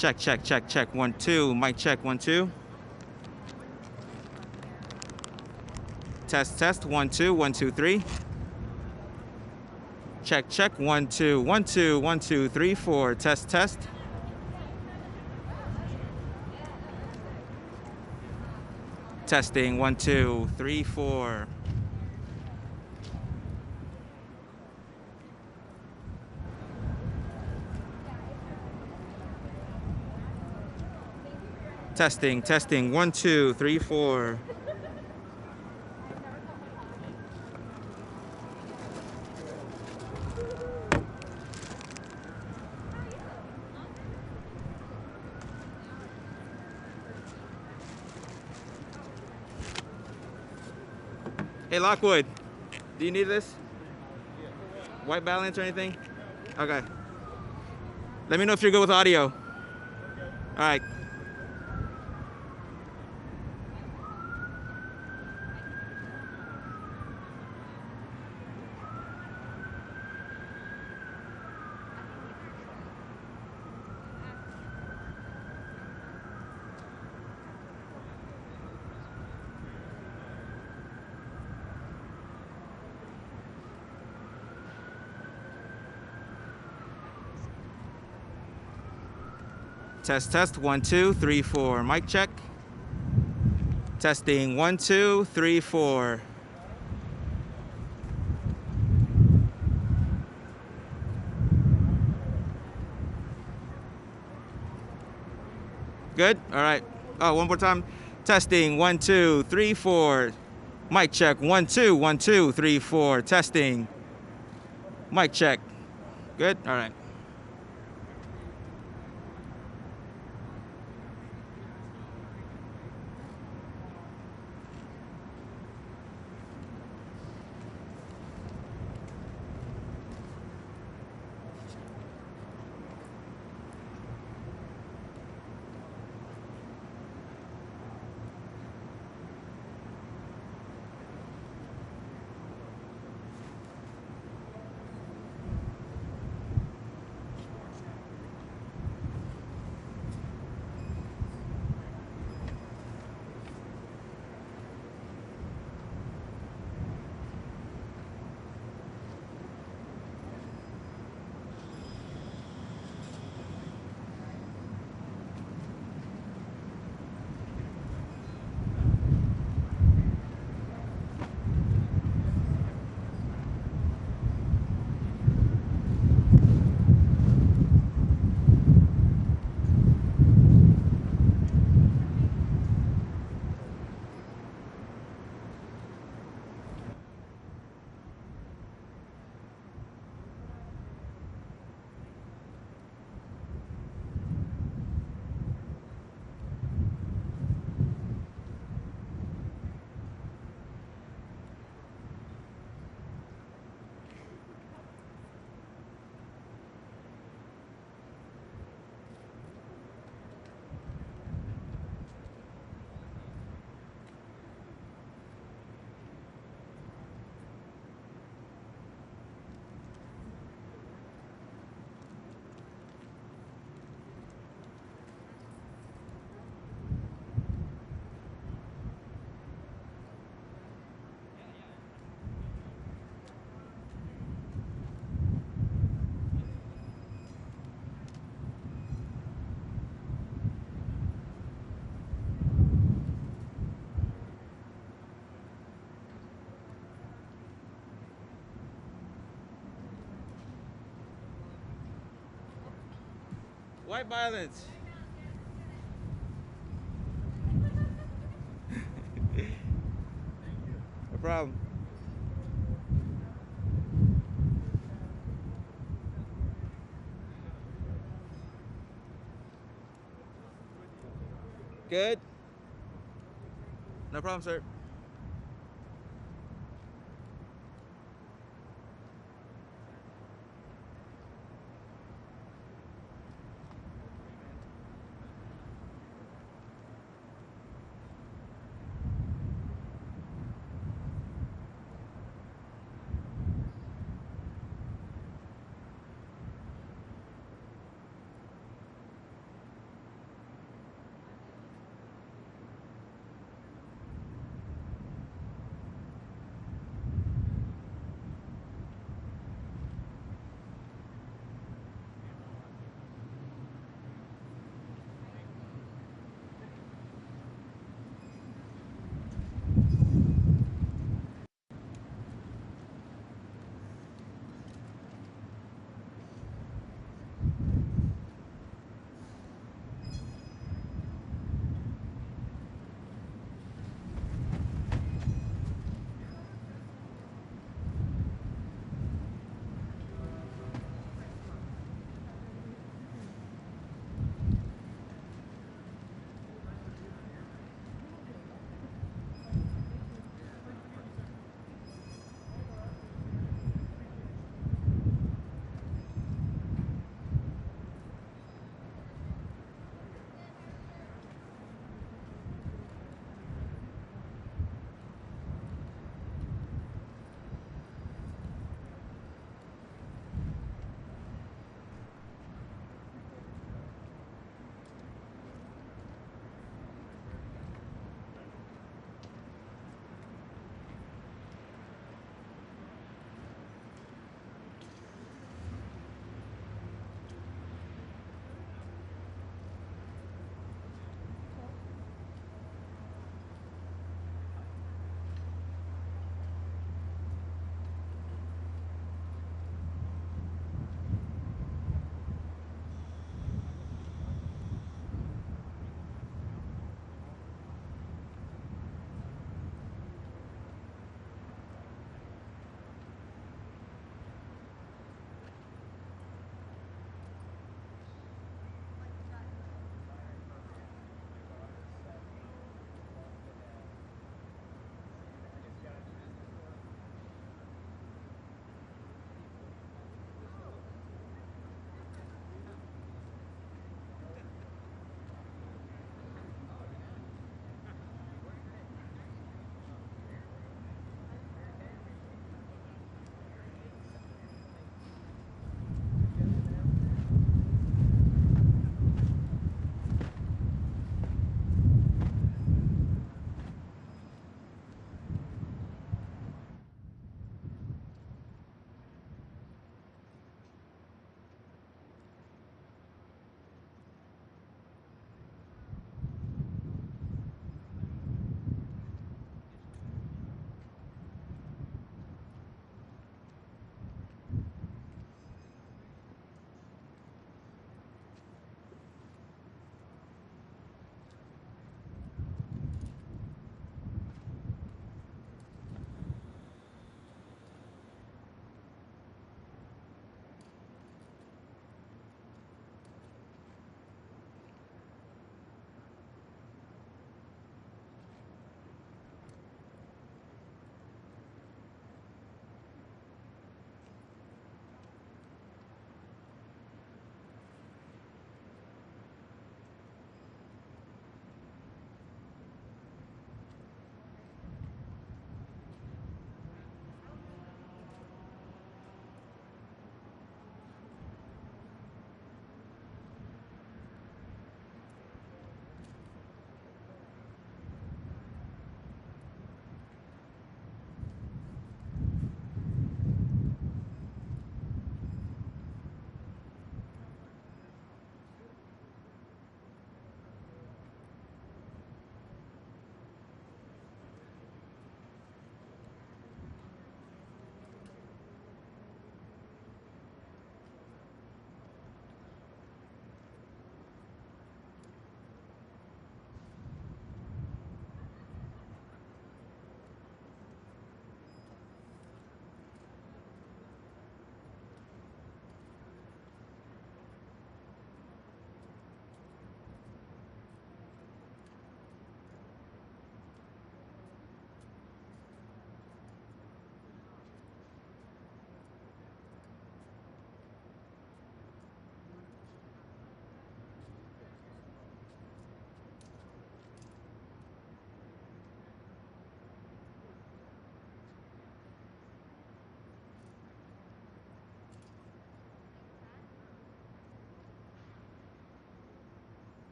Check, check, check, check. 1, 2. Mic check. 1, 2. Test, test. 1, 2. 1, 2, 3. Check, check. 1, 2. 1, 2. 1, 2, 3, 4. Test, test. Testing. 1, 2, 3, 4. Testing, testing. 1, 2, 3, 4. Hey, Lockwood, do you need this? White balance or anything? Okay. Let me know if you're good with audio. All right. Test, test. 1, 2, 3, 4. Mic check. Testing. 1, 2, 3, 4. Good? All right. Oh, one more time. Testing. 1, 2, 3, 4. Mic check. 1, 2, 1, 2, 3, 4. Testing. Mic check. Good? All right. White violence. No problem. Good? No problem, sir.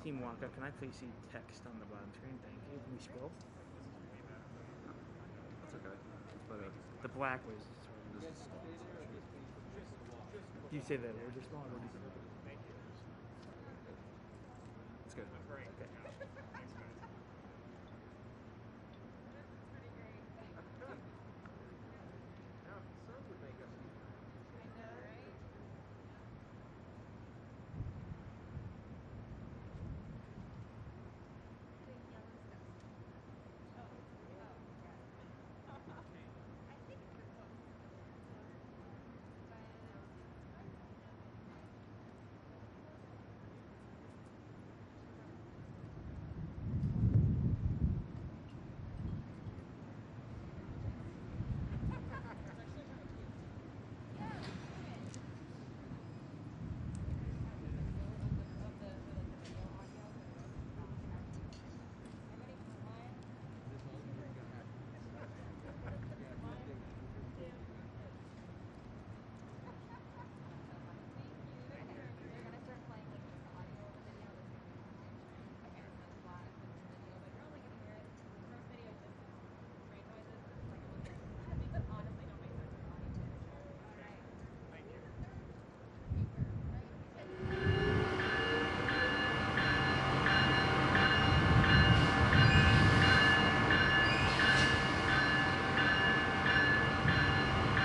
Team Wonka, can I please see text on the bottom screen? Thank you. Can we scroll? That's okay. But The black was. Do you say that words are small or what do you say? it's good. Okay.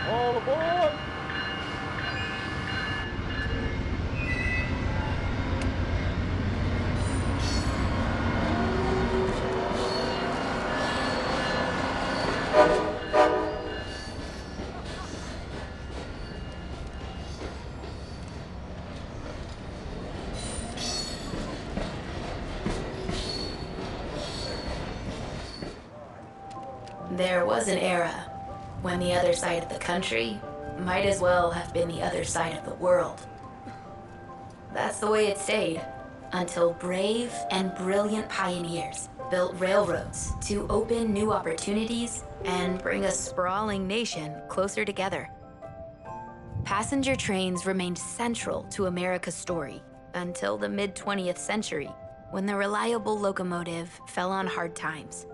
All aboard! There was an era when the other side of the country might as well have been the other side of the world. That's the way it stayed until brave and brilliant pioneers built railroads to open new opportunities and bring a sprawling nation closer together. Passenger trains remained central to America's story until the mid-20th century, when the reliable locomotive fell on hard times.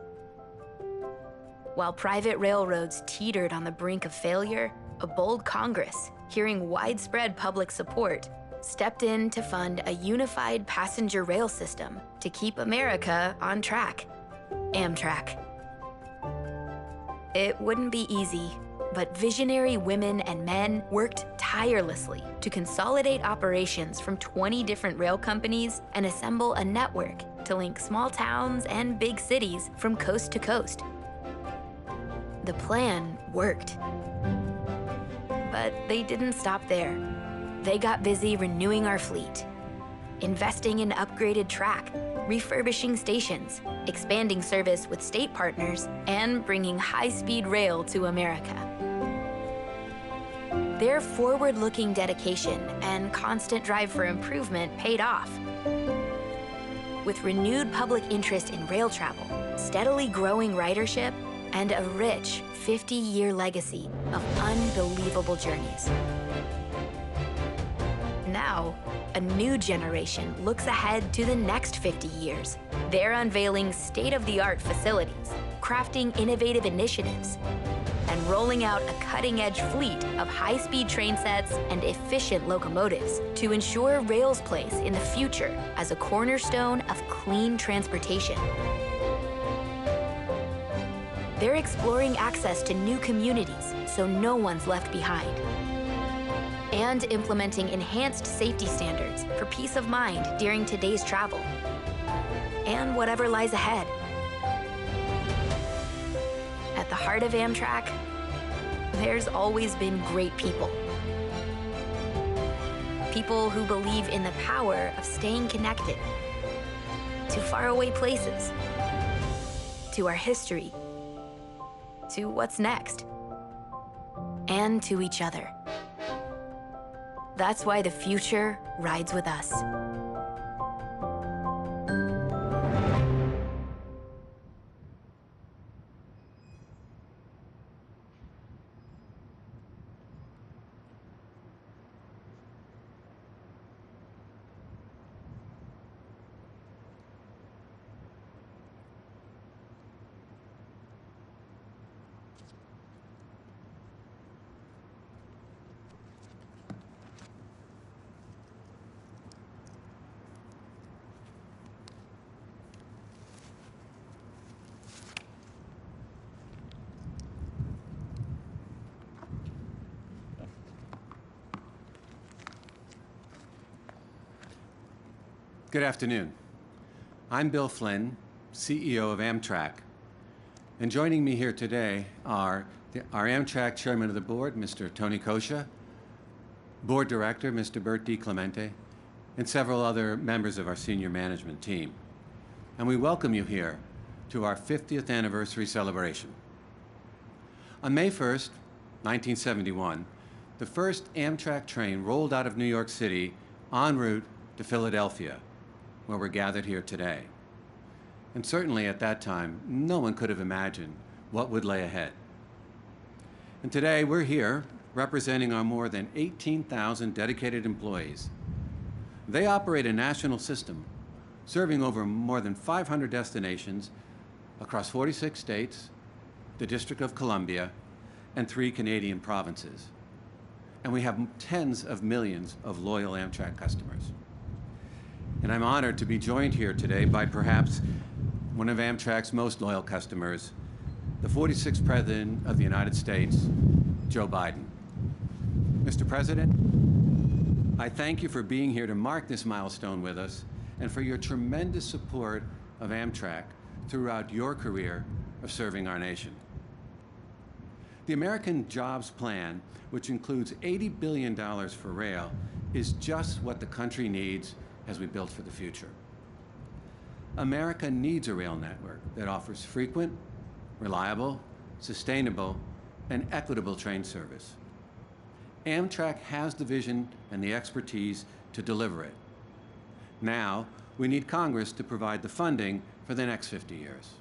While private railroads teetered on the brink of failure, a bold Congress, hearing widespread public support, stepped in to fund a unified passenger rail system to keep America on track: Amtrak. It wouldn't be easy, but visionary women and men worked tirelessly to consolidate operations from 20 different rail companies and assemble a network to link small towns and big cities from coast to coast. The plan worked. But they didn't stop there. They got busy renewing our fleet, investing in upgraded track, refurbishing stations, expanding service with state partners, and bringing high-speed rail to America. Their forward-looking dedication and constant drive for improvement paid off. With renewed public interest in rail travel, steadily growing ridership, and a rich 50-year legacy of unbelievable journeys. Now, a new generation looks ahead to the next 50 years. They're unveiling state-of-the-art facilities, crafting innovative initiatives, and rolling out a cutting-edge fleet of high-speed train sets and efficient locomotives to ensure rail's place in the future as a cornerstone of clean transportation. They're exploring access to new communities so no one's left behind, and implementing enhanced safety standards for peace of mind during today's travel and whatever lies ahead. At the heart of Amtrak, there's always been great people. People who believe in the power of staying connected to faraway places, to our history, to what's next, and to each other. That's why the future rides with us. Good afternoon. I'm Bill Flynn, CEO of Amtrak. And joining me here today are our Amtrak Chairman of the Board, Mr. Tony Kosha, Board Director, Mr. Bert DiClemente, and several other members of our senior management team. And we welcome you here to our 50th anniversary celebration. On May 1st, 1971, the first Amtrak train rolled out of New York City en route to Philadelphia, where we're gathered here today. And certainly at that time, no one could have imagined what would lay ahead. And today we're here representing our more than 18,000 dedicated employees. They operate a national system serving over more than 500 destinations across 46 states, the District of Columbia, and 3 Canadian provinces. And we have tens of millions of loyal Amtrak customers. And I'm honored to be joined here today by perhaps one of Amtrak's most loyal customers, the 46th President of the United States, Joe Biden. Mr. President, I thank you for being here to mark this milestone with us and for your tremendous support of Amtrak throughout your career of serving our nation. The American Jobs Plan, which includes $80 billion for rail, is just what the country needs as we build for the future. America needs a rail network that offers frequent, reliable, sustainable, and equitable train service. Amtrak has the vision and the expertise to deliver it. Now, we need Congress to provide the funding for the next 50 years.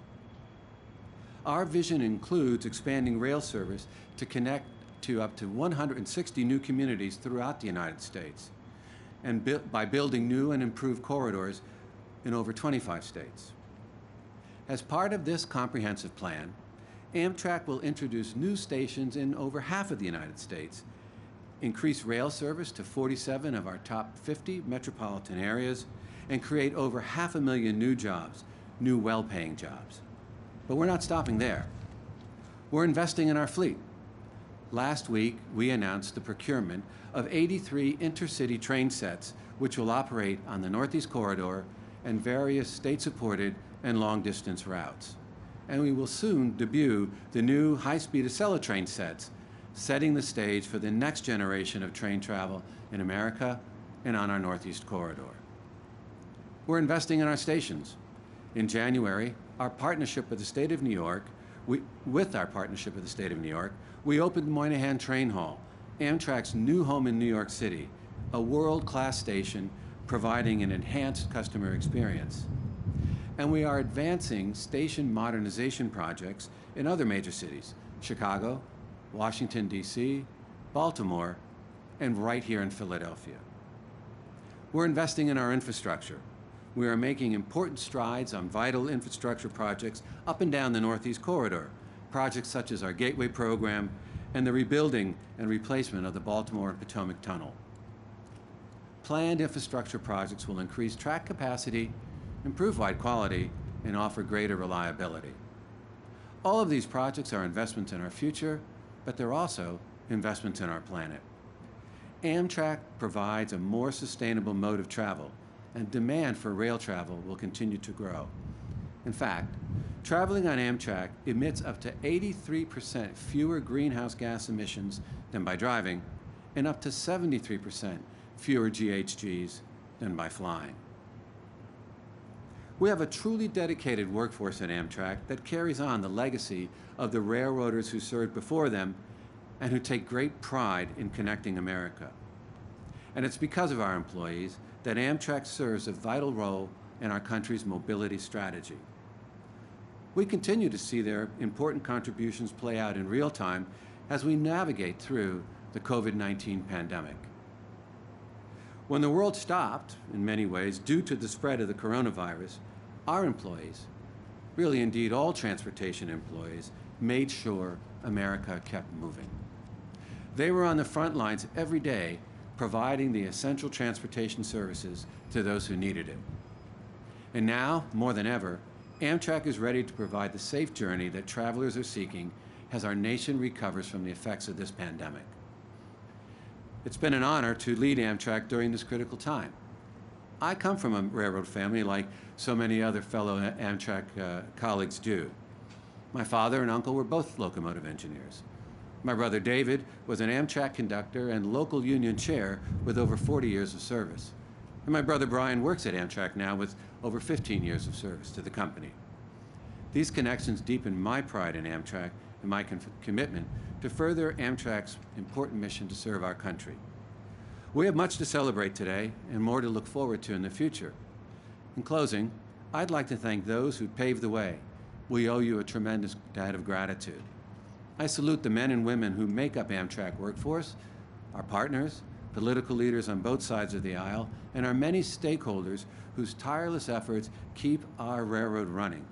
Our vision includes expanding rail service to connect to up to 160 new communities throughout the United States, and by building new and improved corridors in over 25 states. As part of this comprehensive plan, Amtrak will introduce new stations in over half of the United States, increase rail service to 47 of our top 50 metropolitan areas, and create over 500,000 new jobs, new well-paying jobs. But we're not stopping there. We're investing in our fleet. Last week, we announced the procurement of 83 intercity train sets, which will operate on the Northeast Corridor and various state-supported and long-distance routes. And we will soon debut the new high-speed Acela train sets, setting the stage for the next generation of train travel in America and on our Northeast Corridor. We're investing in our stations. In January, our partnership with the State of New York, we opened Moynihan Train Hall, Amtrak's new home in New York City, a world-class station providing an enhanced customer experience. And we are advancing station modernization projects in other major cities, Chicago, Washington, D.C., Baltimore, and right here in Philadelphia. We're investing in our infrastructure. We are making important strides on vital infrastructure projects up and down the Northeast Corridor, projects such as our Gateway program and the rebuilding and replacement of the Baltimore and Potomac Tunnel. Planned infrastructure projects will increase track capacity, improve ride quality, and offer greater reliability. All of these projects are investments in our future, but they're also investments in our planet. Amtrak provides a more sustainable mode of travel, and demand for rail travel will continue to grow. In fact, traveling on Amtrak emits up to 83% fewer greenhouse gas emissions than by driving, and up to 73% fewer GHGs than by flying. We have a truly dedicated workforce at Amtrak that carries on the legacy of the railroaders who served before them and who take great pride in connecting America. And it's because of our employees that Amtrak serves a vital role in our country's mobility strategy. We continue to see their important contributions play out in real time as we navigate through the COVID-19 pandemic. When the world stopped, in many ways, due to the spread of the coronavirus, our employees, really indeed all transportation employees, made sure America kept moving. They were on the front lines every day, providing the essential transportation services to those who needed it. And now, more than ever, Amtrak is ready to provide the safe journey that travelers are seeking as our nation recovers from the effects of this pandemic. It's been an honor to lead Amtrak during this critical time. I come from a railroad family like so many other fellow Amtrak colleagues do. My father and uncle were both locomotive engineers. My brother David was an Amtrak conductor and local union chair with over 40 years of service. And my brother Brian works at Amtrak now with over 15 years of service to the company. These connections deepen my pride in Amtrak and my commitment to further Amtrak's important mission to serve our country. We have much to celebrate today and more to look forward to in the future. In closing, I'd like to thank those who paved the way. We owe you a tremendous debt of gratitude. I salute the men and women who make up Amtrak workforce, our partners, political leaders on both sides of the aisle, and our many stakeholders whose tireless efforts keep our railroad running.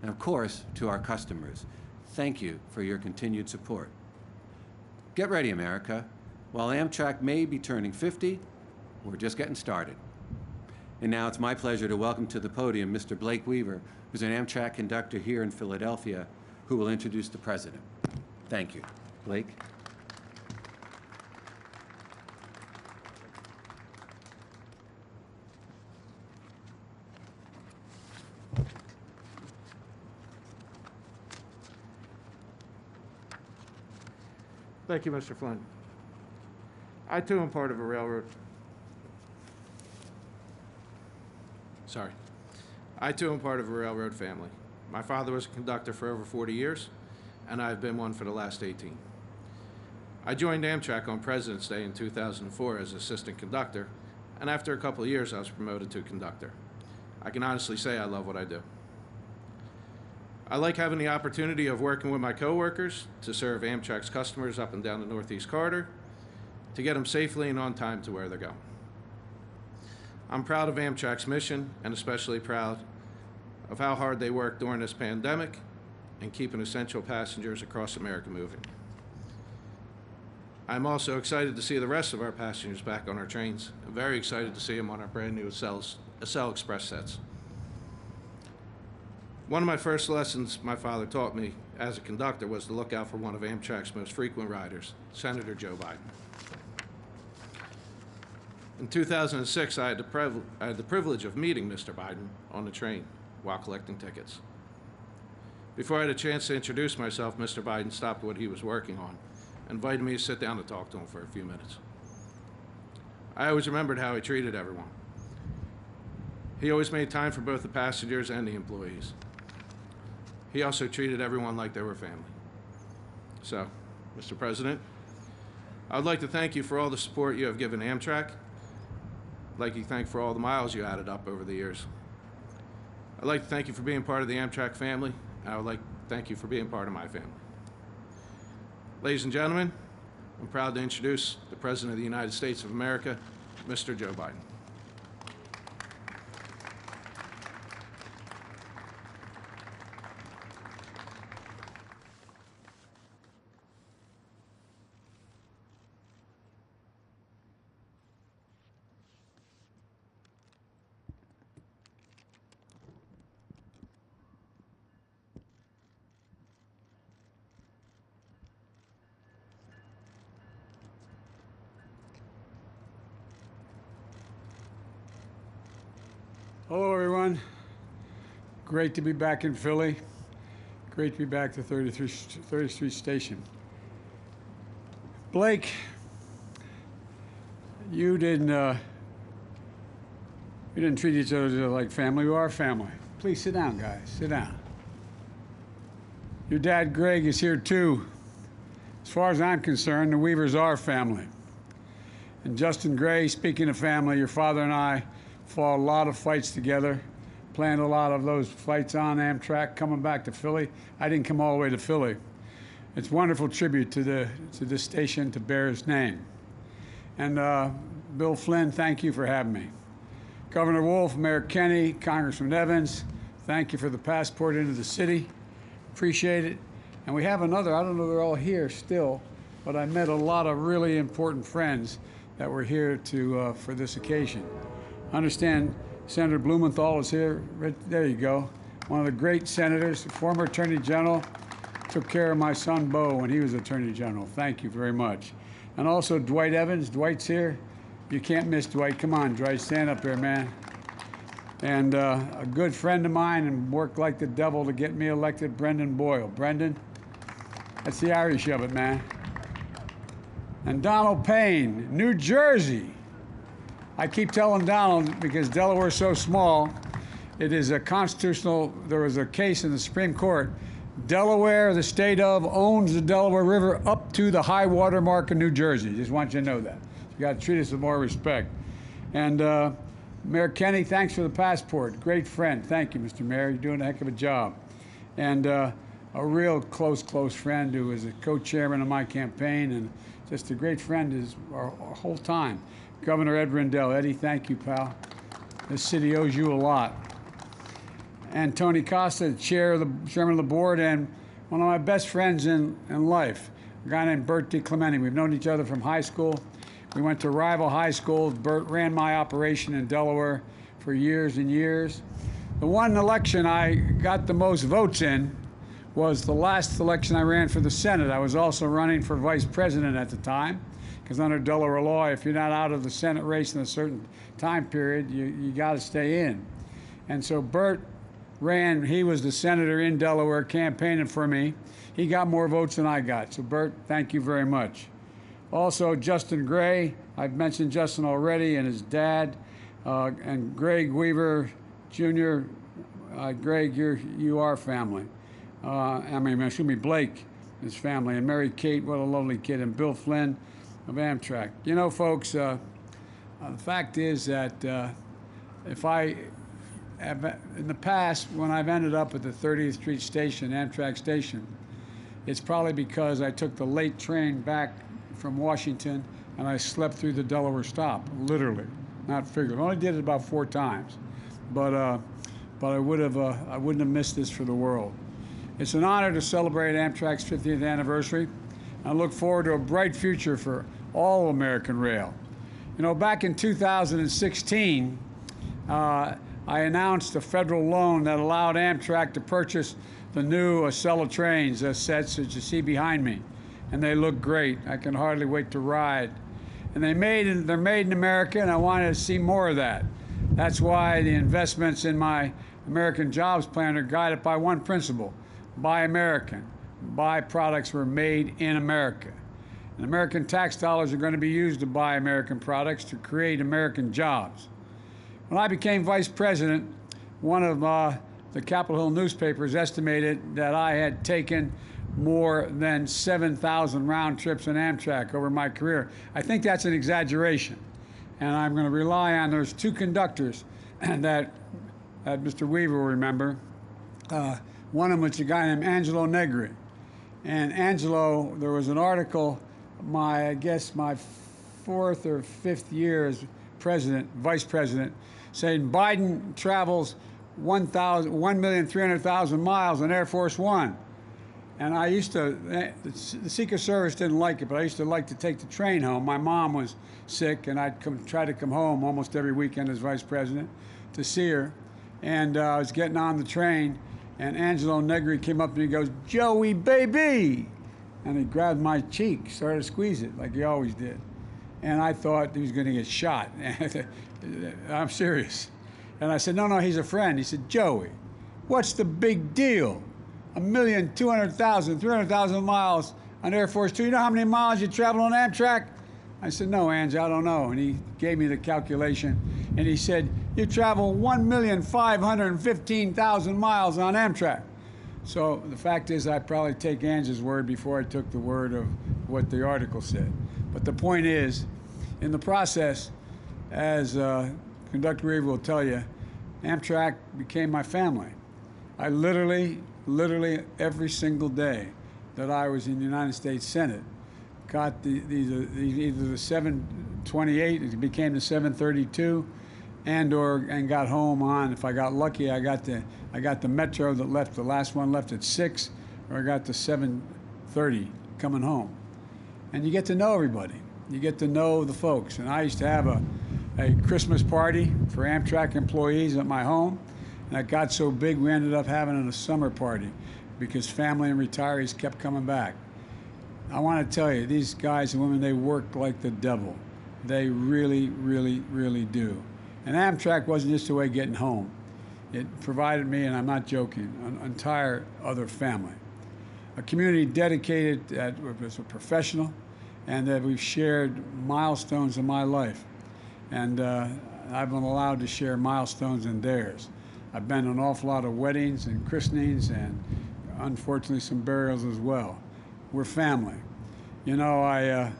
And of course, to our customers, thank you for your continued support. Get ready, America. While Amtrak may be turning 50, we're just getting started. And now it's my pleasure to welcome to the podium Mr. Blake Weaver, who's an Amtrak conductor here in Philadelphia, who will introduce the president. Thank you. Blake? Thank you, Mr. Flynn. I, too, am part of a railroad. I, too, am part of a railroad family. My father was a conductor for over 40 years, and I've been one for the last 18. I joined Amtrak on President's Day in 2004 as assistant conductor, and after a couple of years, I was promoted to conductor. I can honestly say I love what I do. I like having the opportunity of working with my coworkers to serve Amtrak's customers up and down the Northeast Corridor, to get them safely and on time to where they're going. I'm proud of Amtrak's mission, and especially proud of how hard they work during this pandemic and keeping essential passengers across America moving. I'm also excited to see the rest of our passengers back on our trains. I'm very excited to see them on our brand new Accel Express sets. One of my first lessons my father taught me as a conductor was to look out for one of Amtrak's most frequent riders, Senator Joe Biden. In 2006, I had the privilege of meeting Mr. Biden on the train while collecting tickets. Before I had a chance to introduce myself, Mr. Biden stopped what he was working on and invited me to sit down and talk to him for a few minutes. I always remembered how he treated everyone. He always made time for both the passengers and the employees. He also treated everyone like they were family. So, Mr. President, I would like to thank you for all the support you have given Amtrak. I'd like to thank for all the miles you added up over the years. I'd like to thank you for being part of the Amtrak family, and I would like to thank you for being part of my family. Ladies and gentlemen, I'm proud to introduce the President of the United States of America, Mr. Joe Biden. Hello, everyone. Great to be back in Philly. Great to be back to 30th Street Station. Blake, you didn't treat each other like family. You are family. Please sit down, guys. Sit down. Your dad, Greg, is here too. As far as I'm concerned, the Weavers are family. And Justin Gray, speaking of family, your father and I fought a lot of fights together, planned a lot of those fights on Amtrak, coming back to Philly. I didn't come all the way to Philly. It's a wonderful tribute to this station to bear his name. And Bill Flynn, thank you for having me. Governor Wolf, Mayor Kenney, Congressman Evans, thank you for the passport into the city. Appreciate it. And we have another, I don't know, they're all here still, but I met a lot of really important friends that were here for this occasion. I understand Senator Blumenthal is here. Right, there you go. One of the great senators, former Attorney General, took care of my son Bo when he was Attorney General. Thank you very much. And also Dwight Evans. Dwight's here. You can't miss Dwight. Come on, Dwight, stand up here, man. And a good friend of mine and worked like the devil to get me elected, Brendan Boyle. Brendan, that's the Irish of it, man. And Donald Payne, New Jersey. I keep telling Donald, because Delaware's so small, it is a constitutional, there was a case in the Supreme Court. Delaware, the state of, owns the Delaware River up to the high water mark of New Jersey. Just want you to know that. You got to treat us with more respect. And Mayor Kenny, thanks for the passport. Great friend. Thank you, Mr. Mayor. You're doing a heck of a job. And a real close friend who was a co-chairman of my campaign and just a great friend our whole time. Governor Ed Rendell. Eddie, thank you, pal. This city owes you a lot. And Tony Costa, chairman of the board, and one of my best friends in life, a guy named Bert DiClemente. We've known each other from high school. We went to rival high schools. Bert ran my operation in Delaware for years and years. The one election I got the most votes in was the last election I ran for the Senate. I was also running for vice president at the time, because under Delaware law, if you're not out of the Senate race in a certain time period, you got to stay in. And so Bert ran, he was the senator in Delaware campaigning for me. He got more votes than I got. So Bert, thank you very much. Also, Justin Gray, I've mentioned Justin already, and his dad, and Greg Weaver Jr. Greg, you are family. Blake, his family, and Mary Kate, what a lovely kid, and Bill Flynn of Amtrak. You know, folks, the fact is that if I have, in the past, when I've ended up at the 30th Street station, Amtrak station, it's probably because I took the late train back from Washington and I slept through the Delaware stop, literally, not figuratively. I only did it about 4 times, but I wouldn't have missed this for the world. It's an honor to celebrate Amtrak's 50th anniversary. I look forward to a bright future for all American rail. You know, back in 2016, I announced a federal loan that allowed Amtrak to purchase the new Acela trains, sets that you see behind me. And they look great. I can hardly wait to ride. And they're made in America, and I wanted to see more of that. That's why the investments in my American Jobs Plan are guided by one principle: buy American. Buy products were made in America. And American tax dollars are going to be used to buy American products to create American jobs. When I became vice president, one of the Capitol Hill newspapers estimated that I had taken more than 7,000 round trips in Amtrak over my career. I think that's an exaggeration. And I'm going to rely on those 2 conductors that Mr. Weaver will remember. One of them was a guy named Angelo Negri. And Angelo, there was an article, I guess my 4th or 5th year as vice president, saying Biden travels 1,300,000 miles on Air Force One. And I used to, the Secret Service didn't like it, but I used to like to take the train home. My mom was sick, and I'd try to come home almost every weekend as vice president to see her. And I was getting on the train, and Angelo Negri came up to me and goes, "Joey, baby!" And he grabbed my cheek, started to squeeze it like he always did. And I thought he was going to get shot. I'm serious. And I said, no, he's a friend. He said, "Joey, what's the big deal? 1,200,000, 300,000 miles on Air Force Two. You know how many miles you travel on Amtrak?" I said, "No, Ange, I don't know." And he gave me the calculation, and he said, "You travel 1,515,000 miles on Amtrak." So the fact is, I probably take Ange's word before I took the word of what the article said. But the point is, in the process, as Conductor Weaver will tell you, Amtrak became my family. I literally every single day that I was in the United States Senate, got either the 728, it became the 732, and got home on. If I got lucky, I got the Metro that left. The last one left at 6, or I got the 730 coming home. And you get to know everybody. You get to know the folks. And I used to have a Christmas party for Amtrak employees at my home. And it got so big, we ended up having a summer party because family and retirees kept coming back. I want to tell you, these guys and women, they work like the devil. They really, really, really do. And Amtrak wasn't just a way of getting home. It provided me, and I'm not joking, an entire other family. A community dedicated, that was a professional, and that we've shared milestones in my life. And I've been allowed to share milestones in theirs. I've been to an awful lot of weddings and christenings and unfortunately some burials as well. We're family. You know, I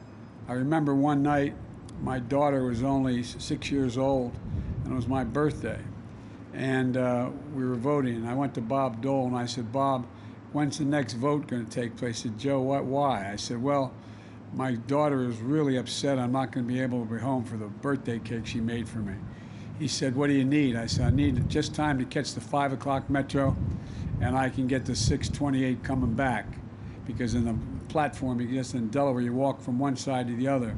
remember one night my daughter was only 6 years old and it was my birthday. And we were voting, and I went to Bob Dole and I said, Bob, when's the next vote going to take place? He said, Joe, why? I said, well, my daughter is really upset I'm not going to be able to be home for the birthday cake she made for me. He said, what do you need? I said, I need just time to catch the 5 o'clock metro, and I can get the 6:28 coming back. Because in the platform, just in Delaware, you walk from one side to the other.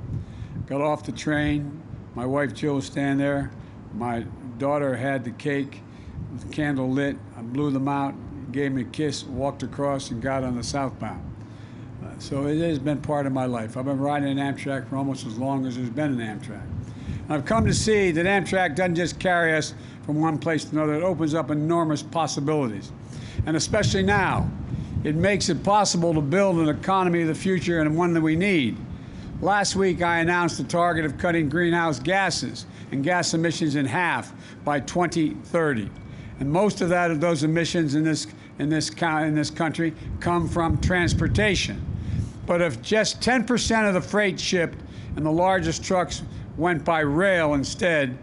Got off the train. My wife, Jill, was standing there. My daughter had the cake, with the candle lit. I blew them out, gave me a kiss, walked across, and got on the southbound. So it has been part of my life. I've been riding an Amtrak for almost as long as there's been an Amtrak. And I've come to see that Amtrak doesn't just carry us from one place to another. It opens up enormous possibilities. And especially now, it makes it possible to build an economy of the future and one that we need. Last week, I announced a target of cutting greenhouse gases and gas emissions in half by 2030. And most of those emissions in this country come from transportation. But if just 10% of the freight shipped and the largest trucks went by rail instead,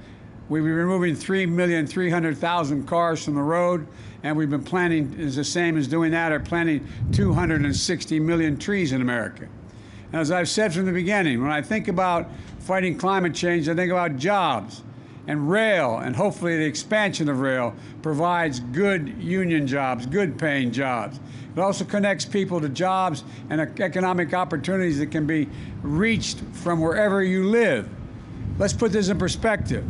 we'd be removing 3,300,000 cars from the road, and we've been planting, is the same as doing that, or planting 260 million trees in America. And as I've said from the beginning, when I think about fighting climate change, I think about jobs. And rail, and hopefully the expansion of rail, provides good union jobs, good paying jobs. It also connects people to jobs and economic opportunities that can be reached from wherever you live. Let's put this in perspective.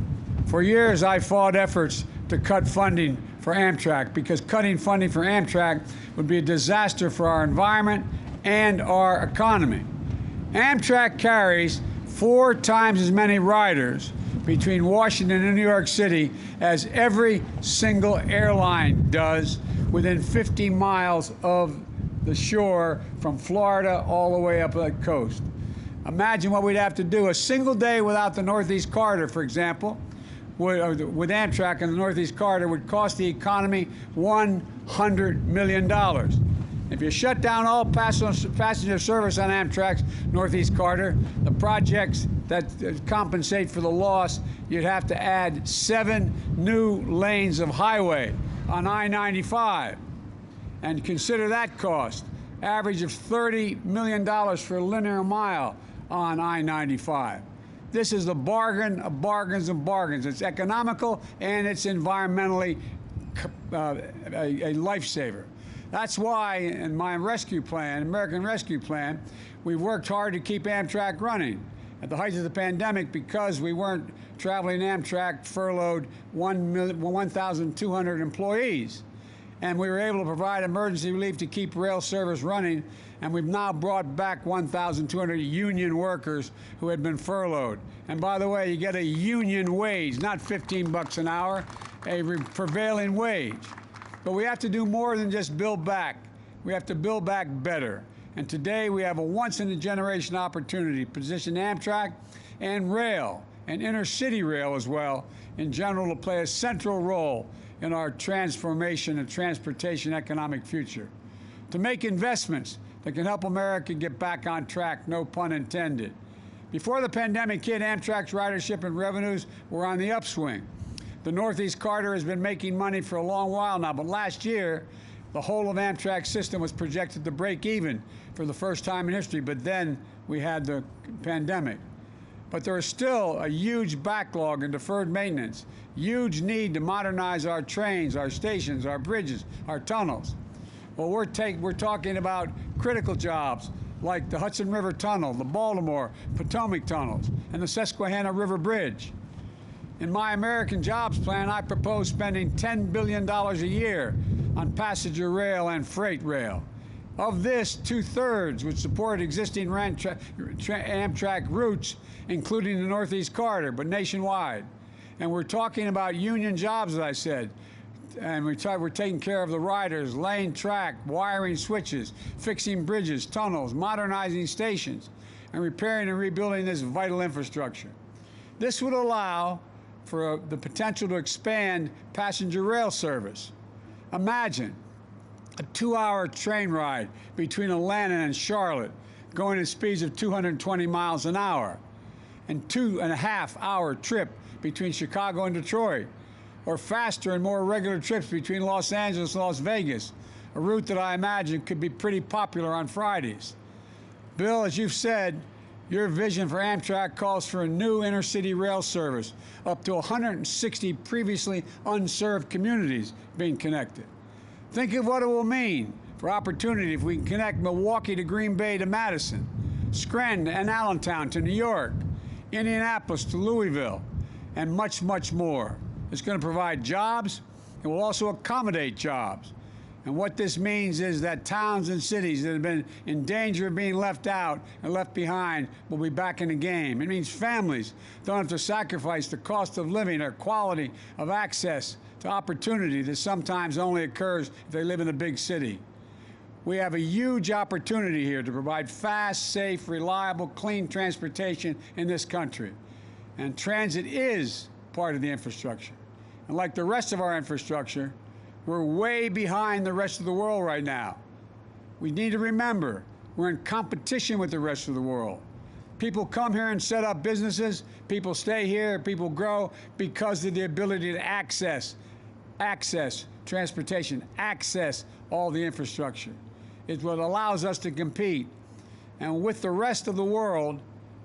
For years, I fought efforts to cut funding for Amtrak because cutting funding for Amtrak would be a disaster for our environment and our economy. Amtrak carries 4 times as many riders between Washington and New York City as every single airline does within 50 miles of the shore from Florida all the way up the coast. Imagine what we'd have to do. A single day without the Northeast Corridor, for example, with Amtrak and the Northeast Corridor would cost the economy $100 million. If you shut down all passenger service on Amtrak's Northeast Corridor, the projects that compensate for the loss, you'd have to add 7 new lanes of highway on I-95. And consider that cost, average of $30 million for a linear mile on I-95. This is the bargain of bargains and bargains. It's economical and it's environmentally a lifesaver. That's why in my rescue plan, American Rescue Plan, we worked hard to keep Amtrak running. At the height of the pandemic, because we weren't traveling Amtrak, furloughed 1,200 employees. And we were able to provide emergency relief to keep rail service running, and we've now brought back 1,200 union workers who had been furloughed. And by the way, you get a union wage, not 15 bucks an hour, a prevailing wage. But we have to do more than just build back. We have to build back better. And today we have a once-in-a-generation opportunity to position Amtrak and rail, and intercity rail as well, in general, to play a central role in our transformation and transportation economic future. To make investments that can help America get back on track, no pun intended. Before the pandemic hit, Amtrak's ridership and revenues were on the upswing. The Northeast Corridor has been making money for a long while now, but last year, the whole of Amtrak's system was projected to break even for the first time in history, but then we had the pandemic. But there is still a huge backlog in deferred maintenance, huge need to modernize our trains, our stations, our bridges, our tunnels. Well, we're talking about critical jobs like the Hudson River Tunnel, the Baltimore Potomac tunnels, and the Susquehanna River Bridge. In my American Jobs Plan, I propose spending $10 billion a year on passenger rail and freight rail. Of this, 2/3 would support existing Amtrak routes, including the Northeast Corridor, but nationwide. And we're talking about union jobs, as I said. And we're taking care of the riders, laying track, wiring switches, fixing bridges, tunnels, modernizing stations, and repairing and rebuilding this vital infrastructure. This would allow for the potential to expand passenger rail service. Imagine a 2-hour train ride between Atlanta and Charlotte, going at speeds of 220 miles an hour, and 2.5-hour trip between Chicago and Detroit, or faster and more regular trips between Los Angeles and Las Vegas, a route that I imagine could be pretty popular on Fridays. Bill, as you've said, your vision for Amtrak calls for a new intercity rail service, up to 160 previously unserved communities being connected. Think of what it will mean for opportunity if we can connect Milwaukee to Green Bay to Madison, Scranton and Allentown to New York, Indianapolis to Louisville, and much, much more. It's going to provide jobs and will also accommodate jobs. And what this means is that towns and cities that have been in danger of being left out and left behind will be back in the game. It means families don't have to sacrifice the cost of living or quality of access to opportunity that sometimes only occurs if they live in a big city. We have a huge opportunity here to provide fast, safe, reliable, clean transportation in this country. And transit is part of the infrastructure. And like the rest of our infrastructure, we're way behind the rest of the world right now. We need to remember we're in competition with the rest of the world. People come here and set up businesses. People stay here. People grow because of the ability to access transportation, access all the infrastructure. It's what allows us to compete. And with the rest of the world,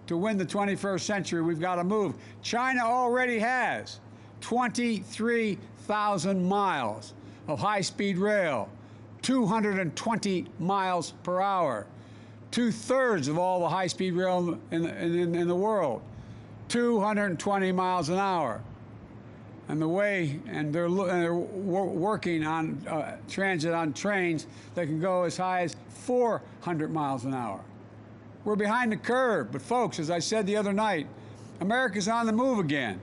to win the 21st century, we've got to move. China already has 23,000 miles of high-speed rail, 220 miles per hour. 2/3 of all the high-speed rail in the world, 220 miles an hour. And they're working on transit on trains that can go as high as 400 miles an hour. We're behind the curve, but folks, as I said the other night, America's on the move again.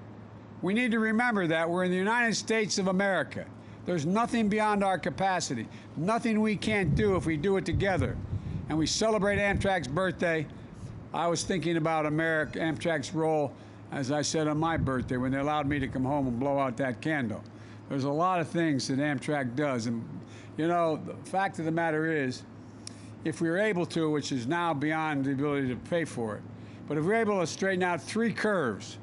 We need to remember that we're in the United States of America. There's nothing beyond our capacity, nothing we can't do if we do it together. And we celebrate Amtrak's birthday. I was thinking about Amtrak's role, as I said, on my birthday when they allowed me to come home and blow out that candle. There's a lot of things that Amtrak does. And, you know, the fact of the matter is, if we were able to, which is now beyond the ability to pay for it, but if we're able to straighten out 3 curves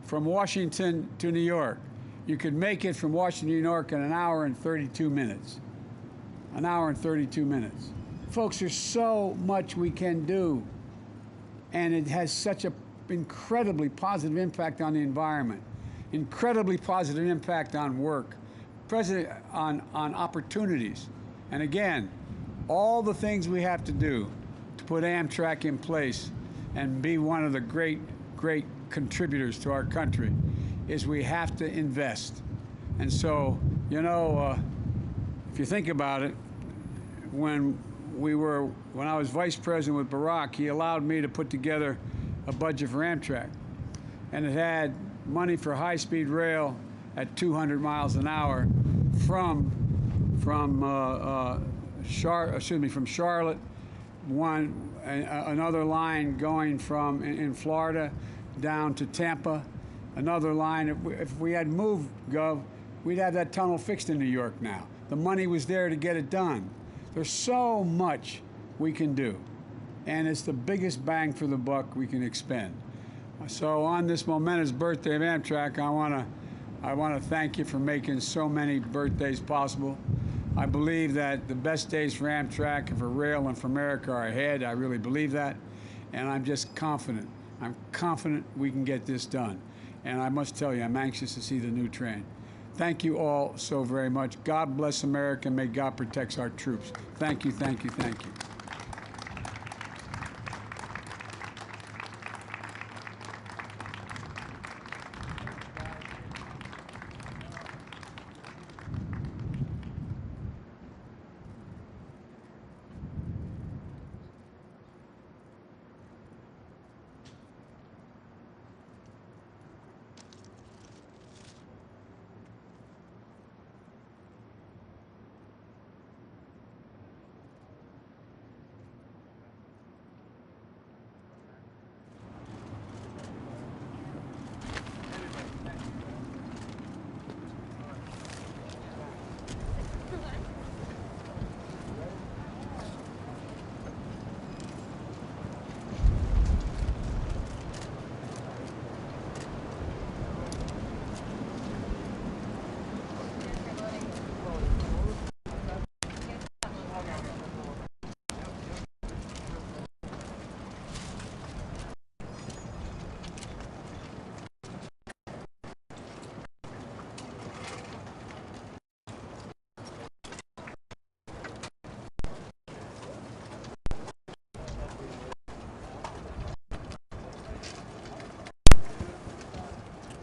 from Washington to New York, you could make it from Washington to New York in 1 hour and 32 minutes. 1 hour and 32 minutes. Folks, there's so much we can do, and it has such an incredibly positive impact on the environment, incredibly positive impact on work, on opportunities. And again, all the things we have to do to put Amtrak in place and be one of the great contributors to our country is we have to invest. And so, you know, if you think about it, when I was vice president with Barack, he allowed me to put together a budget for Amtrak. And it had money for high-speed rail at 200 miles an hour from Charlotte, another line going from in Florida down to Tampa, another line. If we had moved, Gov, we'd have that tunnel fixed in New York now. The money was there to get it done. There's so much we can do, and it's the biggest bang for the buck we can expend. So on this momentous birthday of Amtrak, I want to thank you for making so many birthdays possible. I believe that the best days for Amtrak and for rail and for America are ahead. I really believe that, and I'm just confident. I'm confident we can get this done. And I must tell you, I'm anxious to see the new train. Thank you all so very much. God bless America. May God protect our troops. Thank you, thank you, thank you.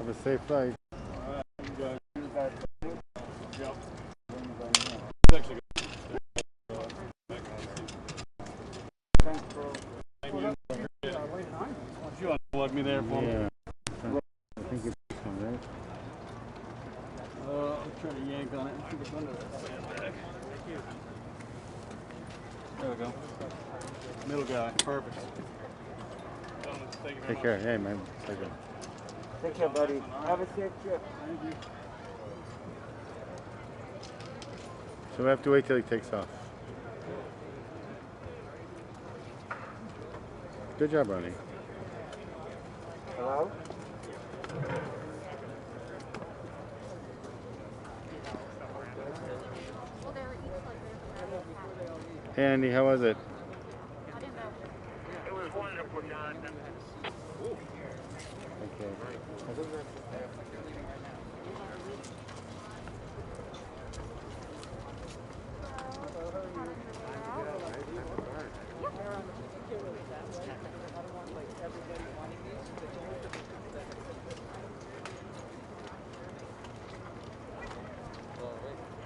Have a safe flight. You unplug me there for me? Yeah. I think it's this one, right? I'm trying to yank on it. I think it's under that. There we go. Middle guy. Perfect. Take care. Hey, man. Take care. Take care, buddy. Have a safe trip. Thank you. So we have to wait till he takes off. Good job, Ronnie. Hello? Hey, Andy, how was it? It was wonderful, Jonathan. Okay.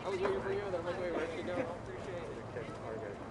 I was waiting for you. That was waiting for you. I appreciate it.